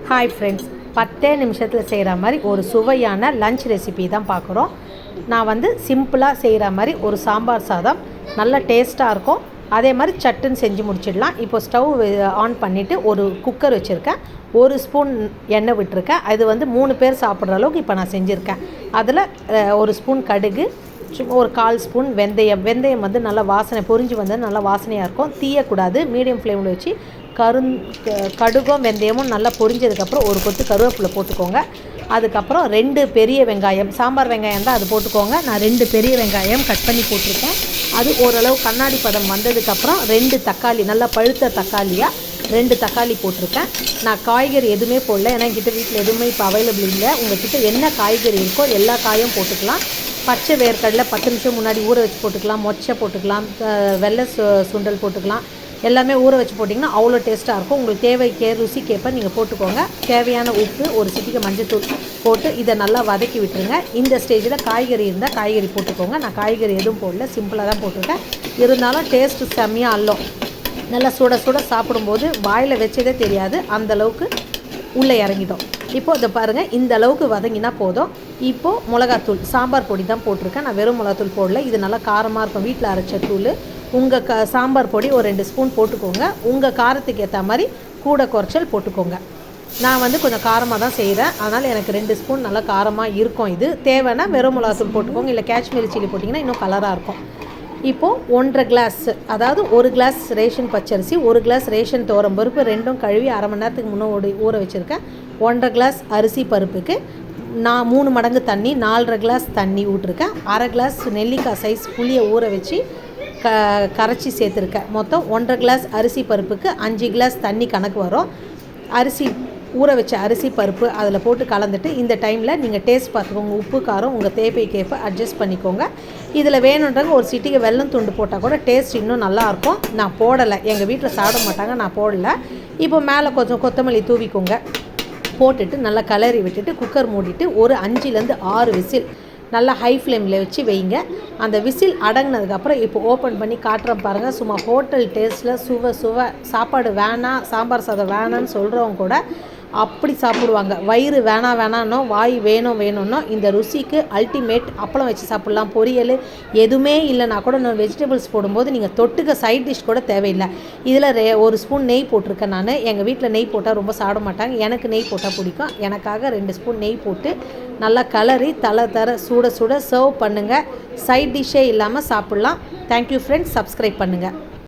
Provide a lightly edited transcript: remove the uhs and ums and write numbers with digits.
Hi friends, 10 நிமிஷத்தில் செய்கிற மாதிரி ஒரு சுவையான லஞ்ச் ரெசிபி தான் பார்க்குறோம். நான் சிம்பிளாக செய்கிற மாதிரி ஒரு சாம்பார் சாதம் நல்ல டேஸ்ட்டாக இருக்கும். அதே மாதிரி சட்டுன்னு செஞ்சு முடிச்சிடலாம். இப்போ ஸ்டவ் ஆன் பண்ணிவிட்டு ஒரு குக்கர் வச்சுருக்கேன். 1 ஸ்பூன் எண்ணெய் விட்டுருக்கேன். அது 3 பேர் சாப்பிட்ற அளவுக்கு இப்போ நான் செஞ்சுருக்கேன். அதில் 1 ஸ்பூன் கடுகு, சும்மா ஒரு 1/4 ஸ்பூன் வெந்தயம் நல்லா வாசனை பொரிஞ்சு நல்லா வாசனையாக இருக்கும். தீயக்கூடாது, மீடியம் ஃப்ளேமில் வச்சு கடுகும் வெந்தயமும் நல்லா பொரிஞ்சதுக்கப்புறம் ஒரு கொத்து கருவேப்பிலை போட்டுக்கோங்க. அதுக்கப்புறம் 2 பெரிய வெங்காயம், சாம்பார் வெங்காயம் தான் அது போட்டுக்கோங்க. நான் 2 பெரிய வெங்காயம் கட் பண்ணி போட்டிருக்கேன். அது ஓரளவு கண்ணாடி பதம் வந்ததுக்கப்புறம் 2 தக்காளி, நல்லா பழுத்த தக்காளியாக 2 தக்காளி போட்டிருக்கேன். நான் காய்கறி எதுவுமே போடல, ஏன்னா என்கிட்ட வீட்டில் எதுவுமே இப்போ அவைலபிள் இல்லை. உங்கள்கிட்ட என்ன காய்கறி இருக்கோ எல்லா காயும் போட்டுக்கலாம். பச்சை வேர்க்கடலை 10 நிமிஷம் முன்னாடி ஊற வச்சு போட்டுக்கலாம். மொச்சை போட்டுக்கலாம், வெள்ளை சுண்டல் போட்டுக்கலாம். எல்லாமே ஊற வச்சு போட்டிங்கன்னா அவ்வளோ டேஸ்ட்டாக இருக்கும். உங்களுக்கு தேவைக்கே ருசிக்கேற்ப நீங்கள் போட்டுக்கோங்க. தேவையான உப்பு, ஒரு சிட்டிகை மஞ்சத்தூள் போட்டு இதை நல்லா வதக்கி விட்டுருங்க. இந்த ஸ்டேஜில் காய்கறி இருந்தால் காய்கறி போட்டுக்கோங்க. நான் காய்கறி எதுவும் போடல, சிம்பிளாக தான் போட்டிருக்கேன். இருந்தாலும் டேஸ்ட்டு செம்மையாக அல்லும். நல்லா சுட சுட சாப்பிடும்போது வாயில் வச்சதே தெரியாது, அந்தளவுக்கு உள்ளே இறங்கிடும். இப்போது இதை பாருங்கள், இந்த அளவுக்கு வதங்கினா போதும். இப்போது மிளகாத்தூள், சாம்பார் பொடி தான் போட்டிருக்கேன். நான் வெறும் மிளகாத்தூள் போடல. இது நல்லா காரமாக இருக்கும், வீட்டில் அரைச்ச தூள். உங்கள் சாம்பார் பொடி ஒரு 2 ஸ்பூன் போட்டுக்கோங்க. உங்கள் காரத்துக்கு ஏற்ற மாதிரி கூட குறைச்சல் போட்டுக்கோங்க. நான் கொஞ்சம் காரமாக தான் செய்கிறேன், அதனால் எனக்கு 2 ஸ்பூன் நல்லா காரமாக இருக்கும். இது தேவைன்னா வெறும் மிளகாத்தூள் போட்டுக்கோங்க, இல்லை காஷ்மீரி சில்லி போட்டிங்கன்னா இன்னும் கலராக இருக்கும். இப்போது 1.5 கிளாஸ், அதாவது 1 கிளாஸ் ரேஷன் பச்சரிசி, 1 கிளாஸ் ரேஷன் துவரம் பருப்பு, ரெண்டும் கழுவி அரை மணி நேரத்துக்கு முன்னாடி ஊற வச்சுருக்கேன். 1.5 கிளாஸ் அரிசி பருப்புக்கு நான் 3 மடங்கு தண்ணி, 4.5 கிளாஸ் தண்ணி விட்டுருக்கேன். அரை கிளாஸ் நெல்லிக்காய் சைஸ் புளியை ஊற வச்சு கரைச்சி சேர்த்துருக்கேன். மொத்தம் 1.5 கிளாஸ் அரிசி பருப்புக்கு 5 கிளாஸ் தண்ணி கணக்கு வரும். அரிசி ஊற வச்ச அரிசி பருப்பு அதில் போட்டு கலந்துட்டு இந்த டைமில் நீங்கள் டேஸ்ட் பார்த்துக்கோங்க. உப்பு காரம் உங்கள் தேவைக்கேற்ப அட்ஜஸ்ட் பண்ணிக்கோங்க. இதில் வேணுன்றவங்க ஒரு சிட்டிகை வெல்லம் துண்டு போட்டால் கூட டேஸ்ட் இன்னும் நல்லாயிருக்கும். நான் போடலை, எங்கள் வீட்டில் சாப்பிட மாட்டாங்க, நான் போடலை. இப்போ மேலே கொஞ்சம் கொத்தமல்லி தூவிக்கோங்க. போட்டுட்டு நல்லா கலரி விட்டுட்டு குக்கர் மூடிட்டு ஒரு 5லேருந்து 6 விசில் நல்லா ஹை ஃப்ளேமில் வச்சு வைங்க. அந்த விசில் அடங்கினதுக்கப்புறம் இப்போ ஓப்பன் பண்ணி காட்டுறேன் பாருங்கள். சும்மா ஹோட்டல் டேஸ்ட்டில் சுவை சாப்பாடு வேணாம், சாம்பார் சாதம் வேணான்னு சொல்கிறவங்க கூட அப்படி சாப்பிடுவாங்க. வயிறு வேணான்னோ வாய் வேணும்னோ இந்த ருசிக்கு அல்டிமேட். அப்பளம் வச்சு சாப்பிட்லாம், பொரியல் எதுவுமே இல்லைனா கூட நான் வெஜிடபிள்ஸ் போடும்போது நீங்கள் தொட்டுக்க சைட் டிஷ் கூட தேவையில்லை. இதில் 1 ஸ்பூன் நெய் போட்டிருக்கேன். நான் எங்கள் வீட்டில் நெய் போட்டால் ரொம்ப சாப்பிட மாட்டாங்க, எனக்கு நெய் போட்டால் பிடிக்கும். எனக்காக 2 ஸ்பூன் நெய் போட்டு நல்லா கலரி தர சுட சர்வ் பண்ணுங்கள். சைட் டிஷ்ஷே இல்லாமல் சாப்பிட்லாம். தேங்க்யூ ஃப்ரெண்ட்ஸ், சப்ஸ்கிரைப் பண்ணுங்கள்.